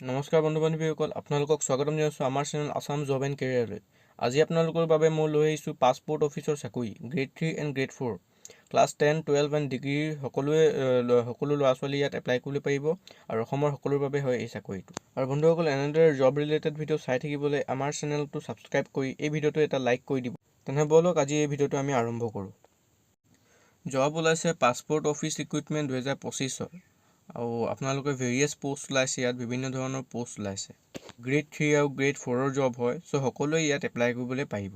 নমস্কাৰ বন্ধু বান্ধৱীসকল, আপোনালোকক স্বাগতম জনাইছোঁ আমাৰ চেনেল আছাম জব এণ্ড কেৰিয়াৰলৈ। আজি আপোনালোকৰ বাবে মই লৈ আহিছোঁ পাছপোৰ্ট অফিচৰ চাকৰি grade 3 and grade 4 class 10, 12 and ডিগ্ৰীৰ সকলো ল'ৰা ছোৱালী ইয়াত এপ্লাই কৰিব পাৰিব আৰু অসমৰ সকলোৰ বাবে হয় এই চাকৰিটো। আৰু বন্ধুসকল, এনেদৰে জব ৰিলেটেড ভিডিঅ' চাই থাকিবলৈ আমাৰ চেনেলটো ছাবস্ক্ৰাইব কৰি এই ভিডিঅ'টো এটা লাইক কৰি দিব। তেনে ব'লক আজি এই ভিডিঅ'টো আমি আৰম্ভ কৰোঁ। জব ওলাইছে পাছপোৰ্ট অফিচ ৰিক্ৰুইটমেণ্ট 2025 আৰু আপোনালোকে ভেৰিয়াছ পোষ্ট ওলাইছে, ইয়াত বিভিন্ন ধৰণৰ পোষ্ট ওলাইছে। গ্ৰেড 3 আৰু গ্ৰেড 4ৰ জব হয়, চ' সকলোৱে ইয়াত এপ্লাই কৰিবলৈ পাৰিব।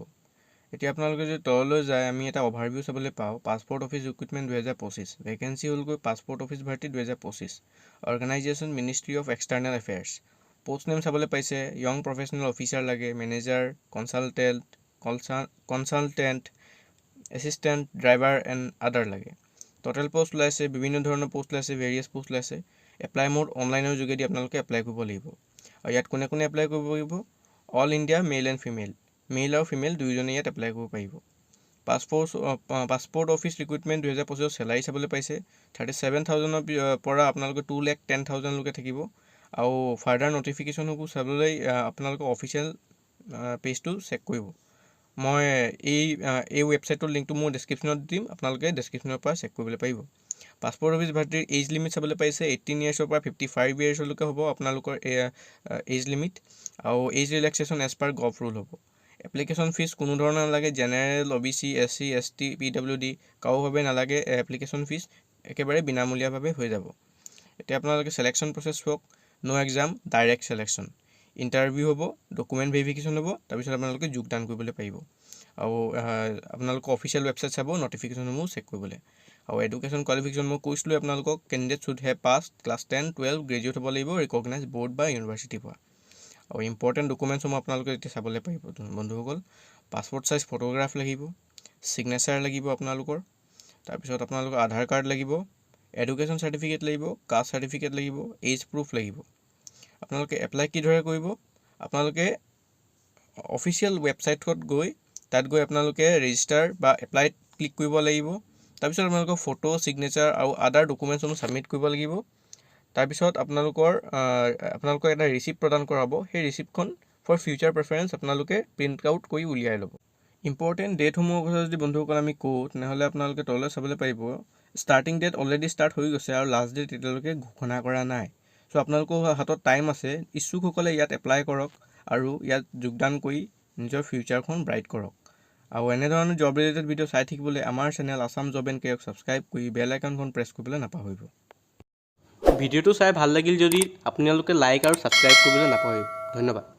এতিয়া আপোনালোকে যদি তললৈ যায়, আমি এটা অভাৰভিউ চাবলৈ পাওঁ। পাছপোৰ্ট অফিচ ৰিক্ৰুইটমেণ্ট 2025, ভেকেঞ্চি হ'লগৈ পাছপোৰ্ট অফিচ ভাৰ্তি 2025, organisation ministry of external affairs. Post name চাবলৈ পাইছে, য়ং প্ৰফেচনেল অফিচাৰ লাগে, manager, consultant, assistant, driver and other লাগে। টোটেল পোষ্ট ওলাইছে, বিভিন্ন ধৰণৰ পোষ্ট ওলাইছে, ভেৰিয়াছ পোষ্ট ওলাইছে। এপ্লাই মোড অনলাইনৰ যোগেদি আপোনালোকে এপ্লাই কৰিব লাগিব। আৰু ইয়াত কোনে কোনে এপ্লাই কৰিব পাৰিব? All India male and female, male আৰু ফিমেল দুয়োজনে ইয়াত এপ্লাই কৰিব পাৰিব। পাছপোৰ্ট অফিচ ৰিক্ৰুইটমেণ্ট 2025 চেলাৰী চাবলৈ পাইছে 37,000 পৰা আপোনালোকে 2,10,000লৈকে থাকিব। আৰু ফাৰ্ডাৰ নটিফিকেশ্যনসমূহ চাবলৈ আপোনালোকে অফিচিয়েল পেজটো চেক কৰিব। মই এই ৱেবছাইটৰ লিংকটো মোৰ ডেছক্ৰিপশ্যনত দিম, আপোনালোকে ডেছক্ৰিপশ্যনৰ পৰা চেক কৰিবলৈ পাৰিব। পাছপোৰ্ট অফিচ ভাৰ্তিৰ এজ লিমিট চাবলৈ পাইছে 18 ইয়াৰ্ছৰ পৰা 55 ইয়াৰ্ছলৈকে হ'ব আপোনালোকৰ এজ লিমিট, আৰু age relaxation as per gov rule হ'ব। এপ্লিকেশ্যন ফিজ কোনো ধৰণৰ নালাগে, general, OBC, SC, ST, PWD কাৰো বাবে নালাগে এপ্লিকেশ্যন ফিজ, একেবাৰে বিনামূলীয়াভাৱে হৈ যাব। এতিয়া আপোনালোকে ছিলেকশ্যন প্ৰচেছ চাওক, ন' এক্সাম, ডাইৰেক্ট ছিলেকশ্যন, ইণ্টাৰভিউ হ'ব, ডকুমেণ্ট ভেৰিফিকেশ্যন হ'ব, তাৰপিছত আপোনালোকে যোগদান কৰিবলৈ পাৰিব। আৰু আপোনালোকৰ অফিচিয়েল ৱেবছাইট চাব, নটিফিকেশ্যনসমূহ চেক কৰিবলৈ। আৰু এডুকেশ্যন কোৱালিফিকেশ্যন মই কৈছিলোঁ আপোনালোকক, candidate should have pass class 10, 12, graduate হ'ব লাগিব ৰিকগনাইজ বৰ্ড বা ইউনিভাৰ্চিটিৰ পৰা। আৰু ইম্পৰ্টেণ্ট ডকুমেণ্টছসমূহ আপোনালোকে এতিয়া চাবলৈ পাৰিব বন্ধুসকল। পাছপোৰ্ট চাইজ ফটোগ্ৰাফ লাগিব, ছিগনেচাৰ লাগিব আপোনালোকৰ, তাৰপিছত আপোনালোকৰ আধাৰ কাৰ্ড লাগিব, এডুকেশ্যন চাৰ্টিফিকেট লাগিব, কাষ্ট চাৰ্টিফিকেট লাগিব, এজ প্ৰুফ লাগিব। আপোনালোকে এপ্লাই কিদৰে কৰিব? আপোনালোকে অফিচিয়েল ৱেবছাইটত গৈ আপোনালোকে ৰেজিষ্টাৰ বা এপ্লাইত ক্লিক কৰিব লাগিব। তাৰপিছত আপোনালোকৰ ফটো, ছিগনেচাৰ আৰু আদাৰ ডকুমেণ্টছসমূহ ছাবমিট কৰিব লাগিব। তাৰপিছত আপোনালোকক এটা ৰিচিপ্ট প্ৰদান কৰা হ'ব। সেই ৰিচিপ্টখন ফৰ ফিউচাৰ প্ৰেফাৰেঞ্চ আপোনালোকে প্ৰিণ্ট আউট কৰি উলিয়াই ল'ব। ইম্পৰ্টেণ্ট ডেটসমূহৰ কথা যদি বন্ধুসকল আমি কওঁ, তেনেহ'লে আপোনালোকে তললৈ চাবলৈ পাৰিব। ষ্টাৰ্টিং ডেট অলৰেডি ষ্টাৰ্ট হৈ গৈছে আৰু লাষ্ট ডেট এতিয়ালৈকে ঘোষণা কৰা নাই। চ' আপোনালোকৰ হাতত টাইম আছে, ইচ্ছুকসকলে ইয়াত এপ্লাই কৰক আৰু ইয়াত যোগদান কৰি নিজৰ ফিউচাৰখন ব্ৰাইট কৰক। আৰু এনেধৰণৰ জব ৰিলেটেড ভিডিঅ' চাই থাকিবলৈ আমাৰ চেনেল আছাম জব এণ্ড কেৰিয়াৰক ছাবস্ক্ৰাইব কৰি বেল আইকনখন প্ৰেছ কৰিবলৈ নাপাহৰিব। ভিডিঅ'টো চাই ভাল লাগিল যদি আপোনালোকে লাইক আৰু ছাবস্ক্ৰাইব কৰিবলৈ নাপাহৰিব। ধন্যবাদ।